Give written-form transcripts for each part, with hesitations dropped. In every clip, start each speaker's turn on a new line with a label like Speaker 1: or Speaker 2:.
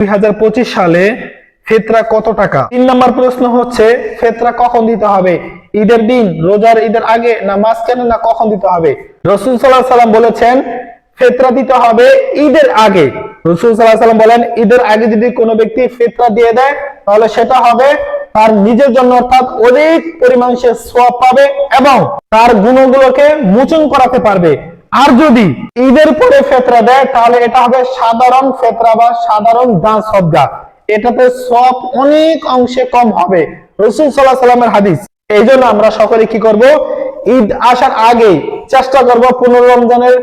Speaker 1: 2025 সালে ফিতরা কত টাকা? 3 নম্বর প্রশ্ন হচ্ছে ফিতরা কখন দিতে হবে? ঈদের দিন, রোজার ঈদের আগে, না মাঝখানে, না কখন দিতে হবে? রাসূল সাল্লাল্লাহু আলাইহি সাল্লাম বলেছেন ফিতরা দিতে হবে ঈদের আগে। রাসূল সাল্লাল্লাহু আলাইহি সাল্লাম বলেন ঈদের আগে যদি কোনো ব্যক্তি ফিতরা দিয়ে দেয় তাহলে সেটা হবে তার নিজের জন্য, অর্থাৎ অধিক পরিমাণ সে সওয়াব পাবে এবং তার গুনাহগুলোকে মোচন করাতে পারবে। আর যদি ঈদের পরে ফিতরা দেয় তাহলে এটা হবে সাধারণ ফিতরা বা সাধারণ দান সদকা, এটাতে সওয়াব অনেক অংশে কম হবে। রাসূল সাল্লাল্লাহু আলাইহি সাল্লামের হাদিস। এই জন্য আমরা সকলে কি করব, ঈদ আসার আগে চেষ্টা করব 15 রমজানের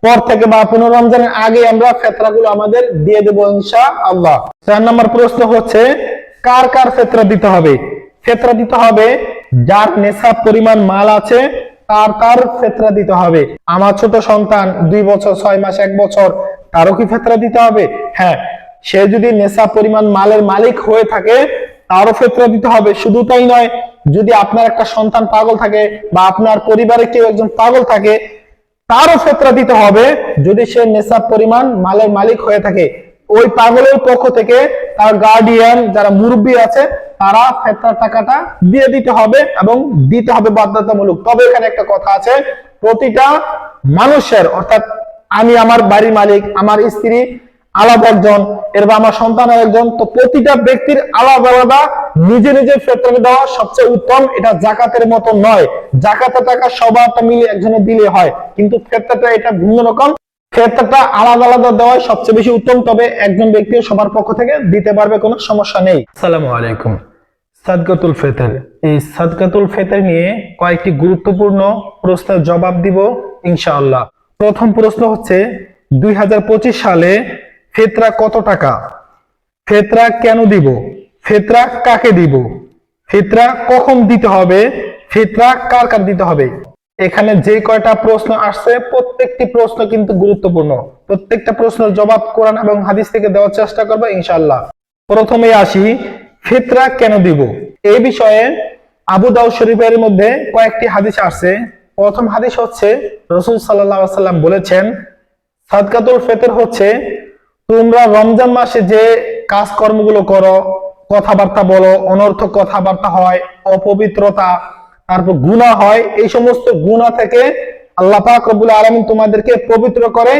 Speaker 1: পর থেকে বা 15 রমজানের আগে আমরা ফিতরাগুলো আমাদের দিয়ে দেব ইনশাআল্লাহ। 4 নম্বর প্রশ্ন হচ্ছে কার কার ফিতরা দিতে হবে? ফিতরা দিতে হবে যার নেশাব পরিমাণ মাল আছে তার ফিতরা দিতে হবে। আমার ছোট সন্তান 2 বছর 6 মাস 1 বছর, তারও কি ফিতরা দিতে হবে? হ্যাঁ, সে যদি নেশাব পরিমাণ মালের মালিক হয়ে থাকে তারও ফিতরা দিতে হবে। শুধু তাই নয়, যদি আপনার একটা সন্তান পাগল থাকে বা আপনার পরিবারে কেউ একজন পাগল থাকে তারও ফিতরা দিতে হবে যদি সে নেশাব পরিমাণ মালের মালিক হয়ে থাকে। ওই পাগলের পক্ষ থেকে তার গার্ডিয়ান যারা মুরব্বী আছে তারা ফিতরার টাকাটা দিয়ে দিতে হবে এবং দিতে হবে বাধ্যতামূলক। তবে এখানে একটা কথা আছে, প্রতিটা মানুষের, অর্থাৎ আমি আমার বাড়ির মালিক, আমার স্ত্রী আলাদা একজন, এরপর আমার সন্তান একজন, তো প্রতিটা ব্যক্তির আলাদা আলাদা নিজে নিজে ফিতরা দেওয়া সবচেয়ে উত্তম। এটা যাকাতের মতো নয়, যাকাতের টাকা সবারটা মিলে একজনে দিলে হয়, কিন্তু ফিতরাটা এটা ভিন্ন রকম। ফিতরাটা আলাদা আলাদা দেওয়া সবচেয়ে বেশি উত্তম, তবে একজন ব্যক্তি সবার পক্ষ থেকে দিতে পারবে, কোনো সমস্যা নেই। আসসালামু আলাইকুম। সাদকাতুল ফিতর, এই সাদকাতুল ফিতর নিয়ে কয়েকটি গুরুত্বপূর্ণ প্রশ্নের জবাব দিব ইনশাআল্লাহ। প্রথম প্রশ্ন হচ্ছে 2025 সালে ফিতরা কত টাকা? ফিতরা কেন দিব? ফিতরা কাকে দিব? ফিতরা কখন দিতে হবে? ফিতরা কার কার দিতে হবে? এখানে যে কয়টা প্রশ্ন আসছে প্রত্যেকটি প্রশ্ন কিন্তু গুরুত্বপূর্ণ। প্রত্যেকটা প্রশ্নের জবাব কোরআন এবং হাদিস থেকে দেওয়ার চেষ্টা করব ইনশাআল্লাহ। প্রথমে আসি ফিতরা কেন দিব। এই বিষয়ে আবু দাউদ শরীফের মধ্যে কয়েকটি হাদিস আসছে। প্রথম হাদিস হচ্ছে রাসূল সাল্লাল্লাহু আলাইহি ওয়াসাল্লাম বলেছেন সাদকাতুল ফিতর হচ্ছে তোমরা রমজান মাসে যে কাজকর্মগুলো করো, কথাবার্তা বলো, অনর্থক কথাবার্তা হয়, অপবিত্রতা, তারপর গুনাহ হয়, এই সমস্ত গুনাহ থেকে আল্লাহ পাক রব্বুল আলামিন তোমাদেরকে পবিত্র করে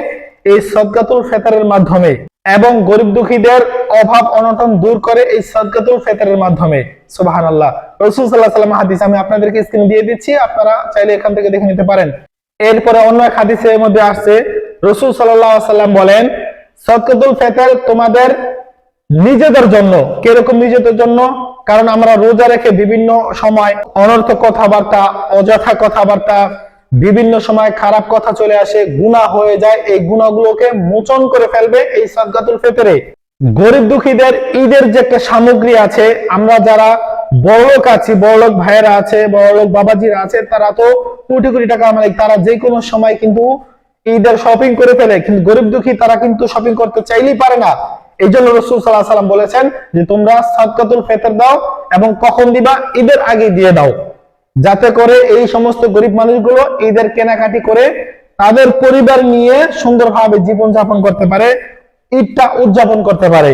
Speaker 1: এই সাদকাতুল ফিতরের মাধ্যমে, এবং গরিব দুঃখীদের অভাব অনটন দূর করে এই সাদকাতুল ফিতরের মাধ্যমে। সুবহানাল্লাহ। রাসূল সাল্লাল্লাহু আলাইহি ওয়াসাল্লাম হাদিস আমি আপনাদেরকে স্ক্রিনে দিয়ে দিচ্ছি, আপনারা চাইলে এখান থেকে দেখে নিতে পারেন। এরপরে অন্য এক হাদিসের মধ্যে আসছে রাসূল সাল্লাল্লাহু আলাইহি ওয়াসাল্লাম বলেন সাদকাতুল ফিতর তোমাদের নিজেদের জন্য। কিরকম নিজেদের জন্য? কারণ আমরা রোজা রেখে বিভিন্ন সময় অনর্থক কথাবার্তা, অযথা কথাবার্তা, বিভিন্ন সময় খারাপ কথা চলে আসে, গুনাহ হয়ে যায়, এই গুনাহগুলোকে মোচন করে ফেলবে এই সাদকাতুল ফিতরে। গরিব দুঃখীদের ঈদের যে একটা সামগ্রী আছে, আমরা যারা বড়লোক আছি, বড়লোক ভাইয়েরা আছে, বড়লোক বাবাজিরা আছে, তারা তো কোটি কোটি টাকা মালিক, তারা যে কোনো সময় কিন্তু ঈদের শপিং করে ফেলে, কিন্তু গরিব দুঃখী তারা কিন্তু শপিং করতে চাইলেই পারে না। এই জন্য রাসূল সাল্লাল্লাহু আলাইহি ওয়াসাল্লাম বলেছেন যে তোমরা সাদকাতুল ফিতর দাও, এবং কখন দিবা? ঈদের আগে দিয়ে দাও, যাতে করে এই সমস্ত গরিব মানুষগুলো ঈদের কেনাকাটি করে তাদের পরিবার নিয়ে সুন্দরভাবে জীবন যাপন করতে পারে, ঈদটা উদযাপন করতে পারে।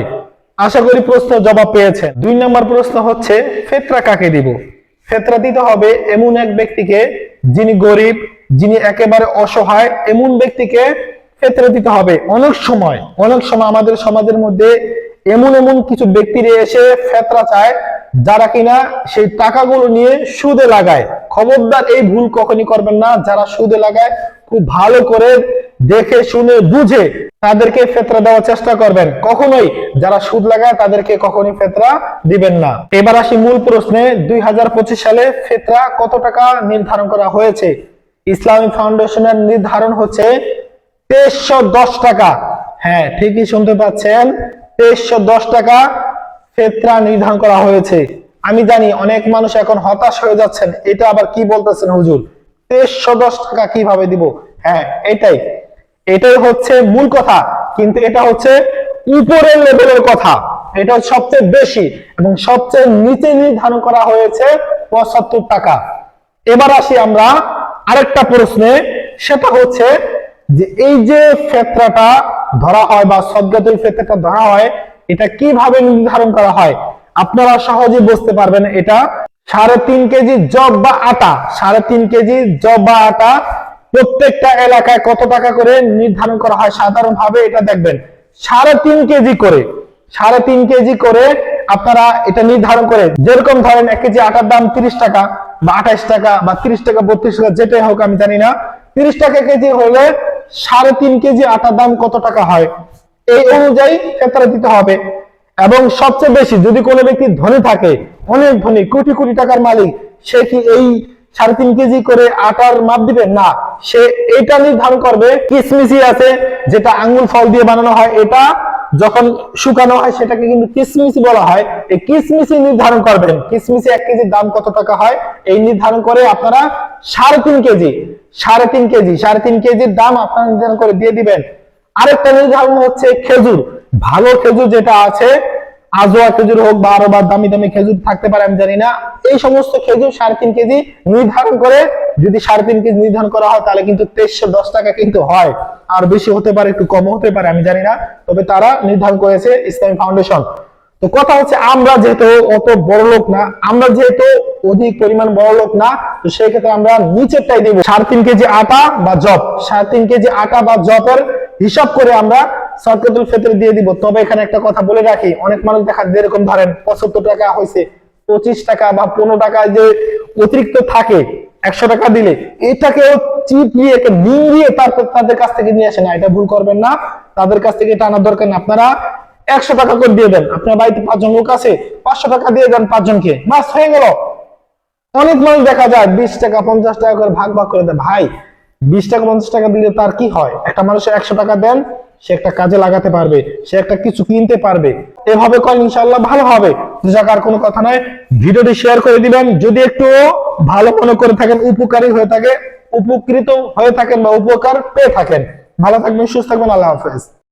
Speaker 1: আশা করি প্রশ্ন জবাব পেয়েছেন। 2 নম্বর প্রশ্ন হচ্ছে ফিতরা কাকে দিব? ফিতরা দিতে হবে এমন এক ব্যক্তিকে যিনি গরিব, যিনি একেবারে অসহায়, এমন ব্যক্তিকে ফিতরা দিতে হবে। অনেক সময় আমাদের সমাজের মধ্যে এমন কিছু ব্যক্তি এসে ফিতরা চায় যারা কিনা সেই টাকাগুলো নিয়ে সুদে লাগায়। খবরদার এই ভুল কখনই করবেন না। যারা সুদে লাগায় খুব ভালো করে দেখে শুনে বুঝে তাদেরকে ফিতরা দেওয়ার চেষ্টা করবেন। কখনোই যারা সুদ লাগায় তাদেরকে কখনোই ফিতরা দিবেন না। এবার আসি মূল প্রশ্নে। 2025 সালে ফিতরা কত টাকা নির্ধারণ করা হয়েছে? ইসলামিক ফাউন্ডেশনের নির্ধারণ হচ্ছে 2310 টাকা। হ্যাঁ, ঠিকই শুনতে পাচ্ছেন, 2310 টাকা ফিতরা নির্ধারণ করা হয়েছে। আমি জানি অনেক মানুষ এখন হতাশ হয়ে যাচ্ছেন, এটা আবার কি বলতেছেন হুজুর, 2310 টাকা কিভাবে দিব? হ্যাঁ, এটাই হচ্ছে মূল কথা, কিন্তু এটা হচ্ছে উপরের লেভেলের কথা। এটা সবচেয়ে বেশি এবং সবচেয়ে নিচে নির্ধারণ করা হয়েছে 75 টাকা। এবার আসি আমরা আরেকটা প্রশ্নে, সেটা হচ্ছে যে এই যে ফিতরাটা ধরা হয় বা সাদকাতুল ফিতরটা ধরা হয়, এটা কিভাবে নির্ধারণ করা হয় আপনারা সহজে বুঝতে পারবেন। এটা 3.5 কেজি জব বা আটা, 3.5 কেজি জব বা আটা প্রত্যেকটা এলাকায় কত টাকা করে নির্ধারণ করা হয় সাধারণভাবে এটা দেখবেন 3.5 কেজি করে, 3.5 কেজি করে আপনারা এটা নির্ধারণ করে, যেরকম ধরেন 1 কেজি আটার দাম 30 টাকা বা 28 টাকা বা 30 টাকা 32 টাকা যেটাই হোক আমি জানি না, 30 টাকা কেজি হলে 3.5 কেজি আটার দাম কত টাকা হয় এই অনুযায়ী ফেতরা দিতে হবে। এবং সবচেয়ে বেশি যদি কোনো ব্যক্তি ধনী থাকে, অনেক ধনী, কোটি কোটি টাকার মালিক, সে কি এই 3.5 কেজি করে আটার মাপ দিবে না, সে এটা নির্ধারণ করবে। কিসমিসি আছে যেটা আঙ্গুল ফল দিয়ে বানানো হয়, এটা যখন শুকানো হয় সেটাকে কিন্তু কিসমিসি বলা হয়। এই কিসমিসি নির্ধারণ করবেন, কিসমিসি 1 কেজির দাম কত টাকা হয় এই নির্ধারণ করে আপনারা 3.5 কেজি, 3.5 কেজির দাম আপনারা নির্ধারণ করে দিয়ে দিবেন। আরেকটা নির্ধারণ হচ্ছে খেজুর, ভালো খেজুর যেটা আছে, আজোয়া খেজুর হোক বা আরো বা দামি দামি খেজুর থাকতে পারে আমি জানি না, এই সমস্ত খেজুর 3.5 কেজি নির্ধারণ করে, যদি 3.5 কেজি নির্ধারণ করা হয় তাহলে কিন্তু 2310 টাকা কিন্তু হয়, আর বেশি হতে পারে একটু কম হতে পারে আমি জানি না, তবে তারা নির্ধারণ করেছে ইসলামী ফাউন্ডেশন। তো কথা হচ্ছে আমরা যেহেতু অত বড় লোক না, আমরা যেহেতু অধিক পরিমাণ বড় লোক না, তো সেই ক্ষেত্রে আমরা নিচেরটাই দিব 3.5 কেজি আটা বা জব, 3.5 কেজি আটা বা জবের হিসাব করে আমরা সদকাতুল ফিতর দিয়ে দিব। তবে এখানে একটা কথা বলে রাখি, অনেক মানুষ দেখা যেরকম ধরেন 75 টাকা হয়েছে, 25 টাকা বা 15 টাকা যে অতিরিক্ত থাকে 100 টাকা দিলে এটাকেও চিপিয়ে নিংড়িয়ে তারপর তাদের কাছ থেকে নিয়ে আসে না, এটা ভুল করবেন না, তাদের কাছ থেকে এটা আনার দরকার না। আপনারা 100 টাকা করে দিয়ে দেন, আপনার বাড়িতে 5 জন লোক আছে, 500 টাকা দিয়ে দেন 5 জনকে, বাস হয়ে গেল। অনেক মানুষ দেখা যায় 20 টাকা 50 টাকা করে ভাগ ভাগ করে দেয়। ভাই 20 টাকা 50 টাকা দিলে তার কি হয়? একটা মানুষের 100 টাকা দেন, সে একটা কাজে লাগাতে পারবে, সে একটা কিছু কিনতে পারবে, এভাবে করেন ইনশাআল্লাহ ভালো হবে। যাকার কোনো কথা নয়, ভিডিওটি শেয়ার করে দিবেন, যদি একটু ভালো মনে করে থাকেন, উপকারী হয়ে থাকে, উপকৃত হয়ে থাকেন বা উপকার পেয়ে থাকেন। ভালো থাকবেন, সুস্থ থাকবেন, আল্লাহ হাফেজ।